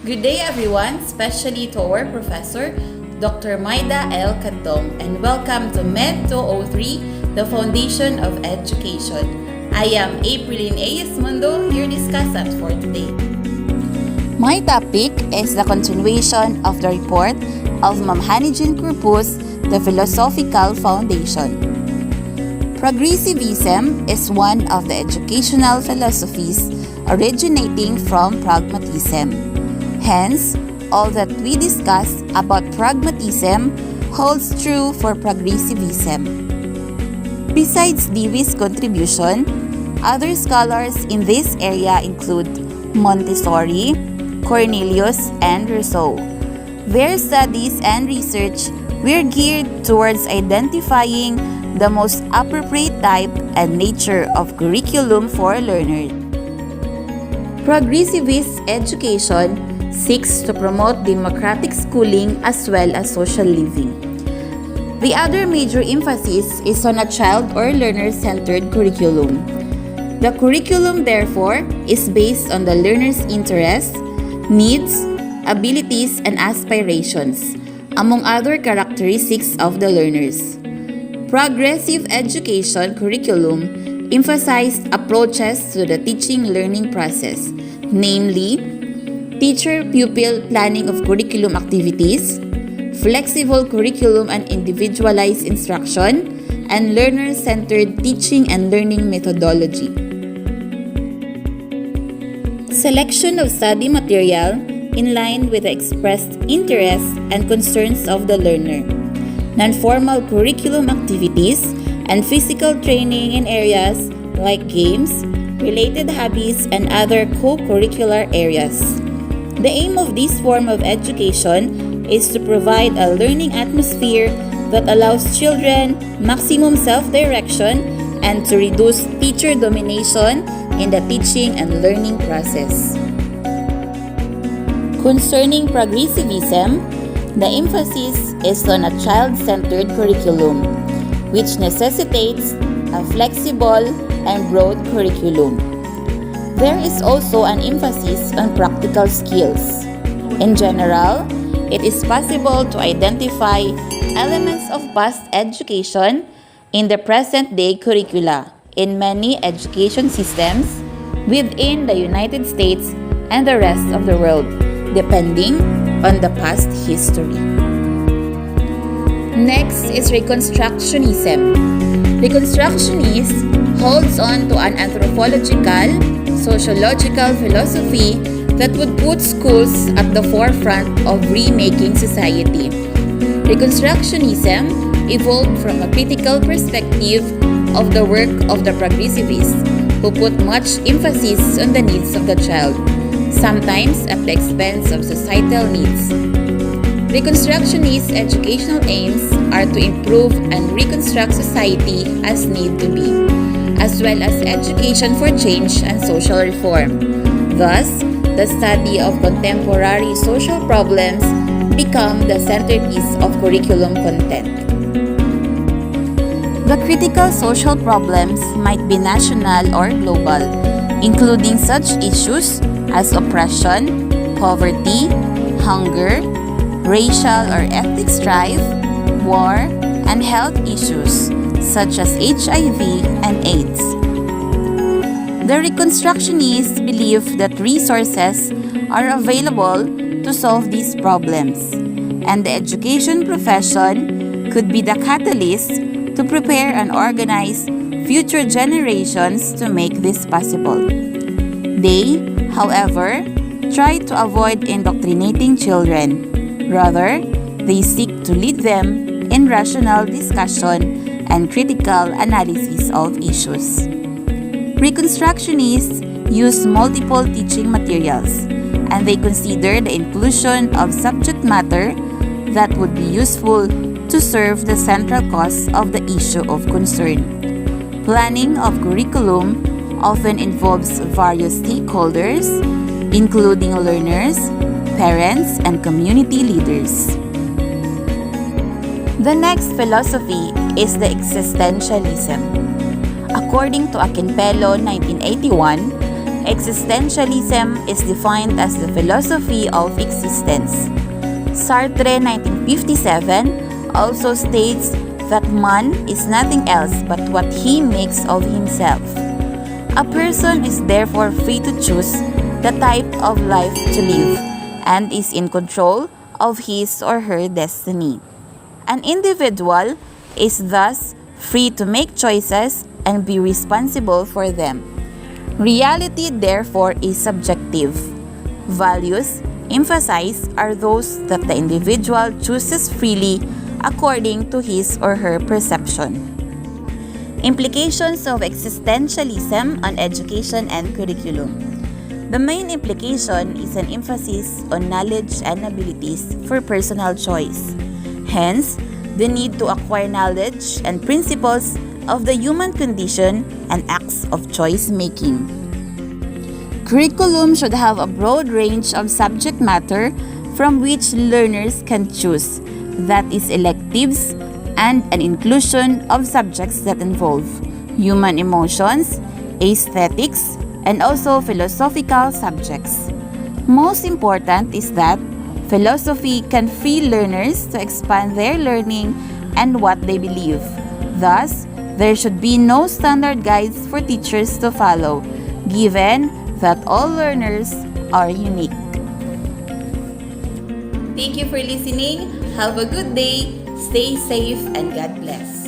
Good day everyone, especially to our professor, Dr. Maida L. Cantong, and welcome to Med 203, the Foundation of Education. I am Aprilyn A. Esmundo, your discussant for today. My topic is the continuation of the report of Ma'am Hanijin Corpus, the Philosophical Foundation. Progressivism is one of the educational philosophies originating from pragmatism. Hence, all that we discuss about pragmatism holds true for progressivism. Besides Dewey's contribution, other scholars in this area include Montessori, Cornelius, and Rousseau. Their studies and research were geared towards identifying the most appropriate type and nature of curriculum for learners. Progressivist education seeks to promote democratic schooling as well as social living. The other major emphasis is on a child or learner-centered curriculum. The curriculum, therefore, is based on the learner's interests, needs, abilities, and aspirations, among other characteristics of the learners. Progressive education curriculum emphasized approaches to the teaching-learning process, namely, teacher-pupil planning of curriculum activities, flexible curriculum and individualized instruction, and learner-centered teaching and learning methodology. Selection of study material in line with the expressed interests and concerns of the learner. Non-formal curriculum activities and physical training in areas like games, related hobbies, and other co-curricular areas. The aim of this form of education is to provide a learning atmosphere that allows children maximum self-direction and to reduce teacher domination in the teaching and learning process. Concerning progressivism, the emphasis is on a child-centered curriculum, which necessitates a flexible and broad curriculum. There is also an emphasis on practical skills. In general, it is possible to identify elements of past education in the present-day curricula in many education systems within the United States and the rest of the world, depending on the past history. Next is Reconstructionism. Reconstructionism holds on to an anthropological, sociological philosophy that would put schools at the forefront of remaking society. Reconstructionism evolved from a critical perspective of the work of the progressivists, who put much emphasis on the needs of the child, sometimes at the expense of societal needs. Reconstructionist educational aims are to improve and reconstruct society as need to be, as well as education for change and social reform. Thus, the study of contemporary social problems become the centerpiece of curriculum content. The critical social problems might be national or global, including such issues as oppression, poverty, hunger, racial or ethnic strife, war, and health issues such as HIV and AIDS. The Reconstructionists believe that resources are available to solve these problems, and the education profession could be the catalyst to prepare and organize future generations to make this possible. They, however, try to avoid indoctrinating children. Rather, they seek to lead them in rational discussion and critical analysis of issues. Reconstructionists use multiple teaching materials, and they consider the inclusion of subject matter that would be useful to serve the central cause of the issue of concern. Planning of curriculum often involves various stakeholders, including learners, parents, and community leaders. The next philosophy is the existentialism. According to Akinpelo, 1981, Existentialism is defined as the philosophy of existence. Sartre, 1957, also states that man is nothing else but what he makes of himself. A person is therefore free to choose the type of life to live and is in control of his or her destiny. An individual is thus free to make choices and be responsible for them. Reality, therefore, is subjective. Values, emphasized, are those that the individual chooses freely according to his or her perception. Implications of existentialism on education and curriculum. The main implication is an emphasis on knowledge and abilities for personal choice. Hence, the need to acquire knowledge and principles of the human condition and acts of choice making. Curriculum should have a broad range of subject matter from which learners can choose, that is, electives, and an inclusion of subjects that involve human emotions, aesthetics, and also philosophical subjects. Most important is that philosophy can free learners to expand their learning and what they believe. Thus, there should be no standard guides for teachers to follow, given that all learners are unique. Thank you for listening. Have a good day. Stay safe and God bless.